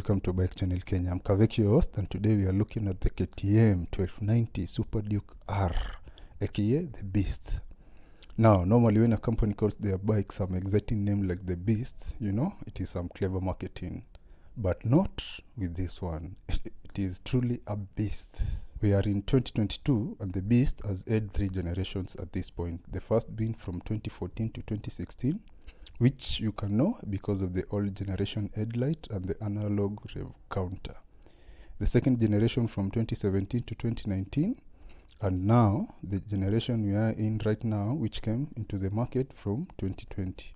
welcome to Bike Channel Kenya. I'm Kavek, your host, and today we are looking at the KTM 1290 Super Duke R, aka the Beast. Now, normally when a company calls their bike some exciting name like the Beast, it is some clever marketing. But not with this one. It is truly a beast. We are in 2022 and the Beast has had 3 generations at this point. The first being from 2014 to 2016. Which you can know because of the old generation headlight and the analog rev counter. The second generation from 2017 to 2019, and now the generation we are in right now, which came into the market from 2020.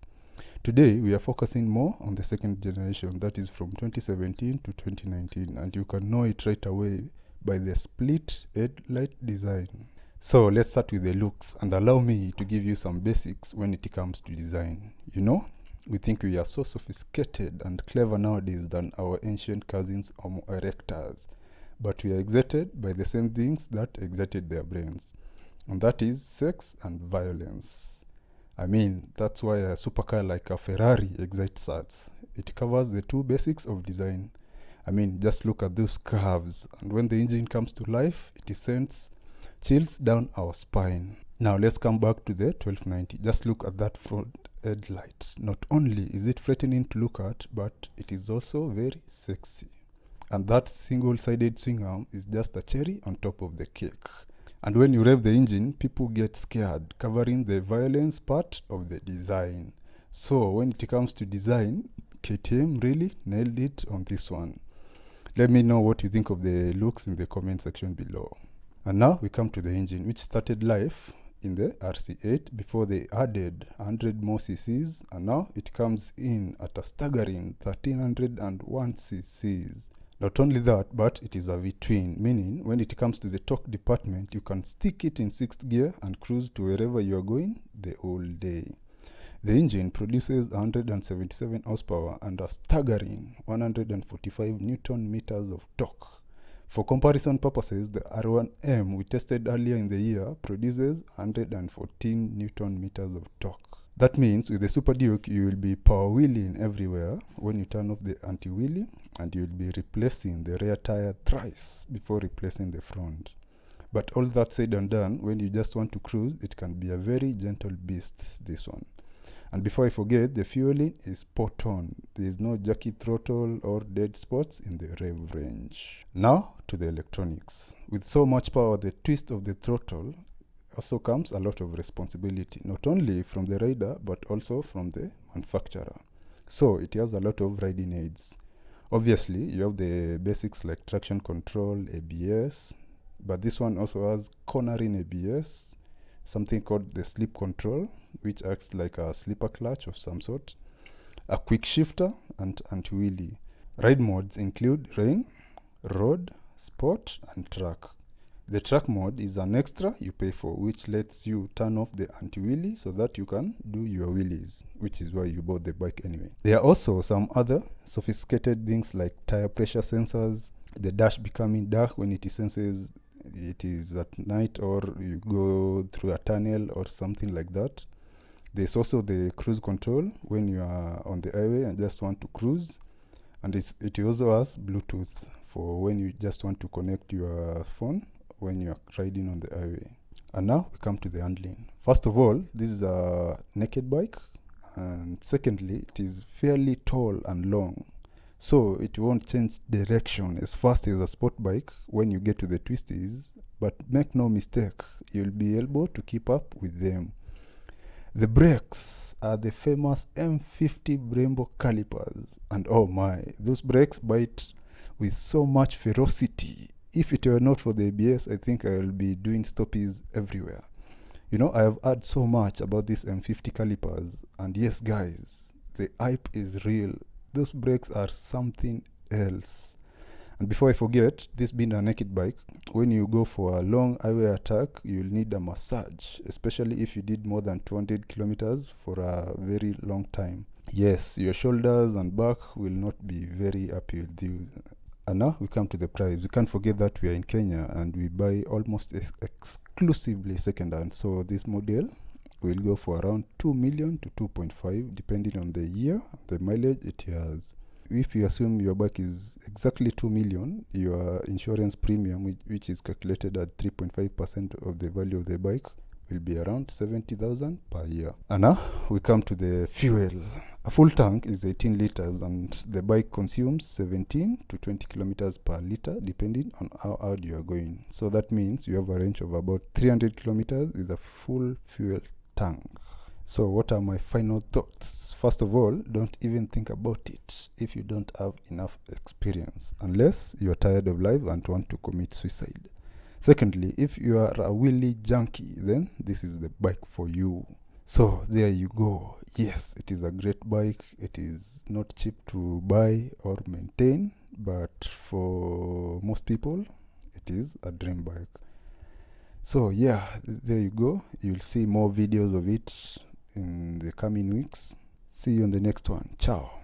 Today we are focusing more on the second generation, that is from 2017 to 2019, and you can know it right away by the split headlight design. So let's start with the looks and allow me to give you some basics when it comes to design. We think we are so sophisticated and clever nowadays than our ancient cousins Homo erectors, but we are excited by the same things that excited their brains, and that is sex and violence. That's why a supercar like a Ferrari excites us. It covers the 2 basics of design. Just look at those curves, and when the engine comes to life, it sends chills down our spine. Now let's come back to the 1290. Just look at that front headlight. Not only is it frightening to look at, but it is also very sexy. And that single-sided swing arm is just a cherry on top of the cake. And when you rev the engine, people get scared, covering the violence part of the design. So when it comes to design, KTM really nailed it on this one. Let me know what you think of the looks in the comment section below. And now we come to the engine, which started life in the RC8 before they added 100 more cc's, and now it comes in at a staggering 1301 cc's. Not only that, but it is a V-twin, meaning when it comes to the torque department, you can stick it in 6th gear and cruise to wherever you are going the whole day. The engine produces 177 horsepower and a staggering 145 Newton meters of torque. For comparison purposes, the R1M we tested earlier in the year produces 114 Newton meters of torque. That means with the Super Duke, you will be power wheeling everywhere when you turn off the anti-wheelie, and you will be replacing the rear tire thrice before replacing the front. But all that said and done, when you just want to cruise, it can be a very gentle beast, this one. And before I forget, the fueling is spot on. There is no jerky throttle or dead spots in the rev range. Now to the electronics. With so much power, the twist of the throttle also comes a lot of responsibility, not only from the rider but also from the manufacturer. So it has a lot of riding aids. Obviously, you have the basics like traction control, ABS, but this one also has cornering ABS, something called the slip control, which acts like a slipper clutch of some sort, a quick shifter, and anti-wheelie. Ride modes include rain, road, sport, and track. The track mode is an extra you pay for, which lets you turn off the anti-wheelie so that you can do your wheelies, which is why you bought the bike anyway. There are also some other sophisticated things like tire pressure sensors, the dash becoming dark when it senses it is at night or you go through a tunnel or something like that. There's also the cruise control when you are on the highway and just want to cruise, and it also has Bluetooth for when you just want to connect your phone when you are riding on the highway. And now we come to the handling. First of all, this is a naked bike, and secondly, it is fairly tall and long, so it won't change direction as fast as a sport bike when you get to the twisties, but make no mistake, you'll be able to keep up with them. The brakes are the famous M50 Brembo calipers, and oh my, those brakes bite with so much ferocity. If it were not for the ABS, I think I will be doing stoppies everywhere. I have heard so much about these M50 calipers, and yes guys, the hype is real. Those brakes are something else. And before I forget, this being a naked bike, when you go for a long highway attack, you'll need a massage, especially if you did more than 200 kilometers for a very long time. Yes, your shoulders and back will not be very happy with you. And now we come to the price. We can't forget that we are in Kenya and we buy almost exclusively second-hand. So this model will go for around 2 million to 2.5 depending on the year, the mileage it has. if you assume your bike is exactly 2 million, your insurance premium, which is calculated at 3.5% of the value of the bike, will be around 70,000 per year. And now we come to the fuel. A full tank is 18 liters and the bike consumes 17 to 20 kilometers per liter depending on how hard you are going. So that means you have a range of about 300 kilometers with a full fuel tank. So what are my final thoughts? First of all, don't even think about it if you don't have enough experience, unless you are tired of life and want to commit suicide. Secondly, if you are a wheelie junkie, then this is the bike for you. So there you go. Yes, it is a great bike. It is not cheap to buy or maintain, but for most people, it is a dream bike. So yeah, there you go. You'll see more videos of it in the coming weeks. See you on the next one. Ciao.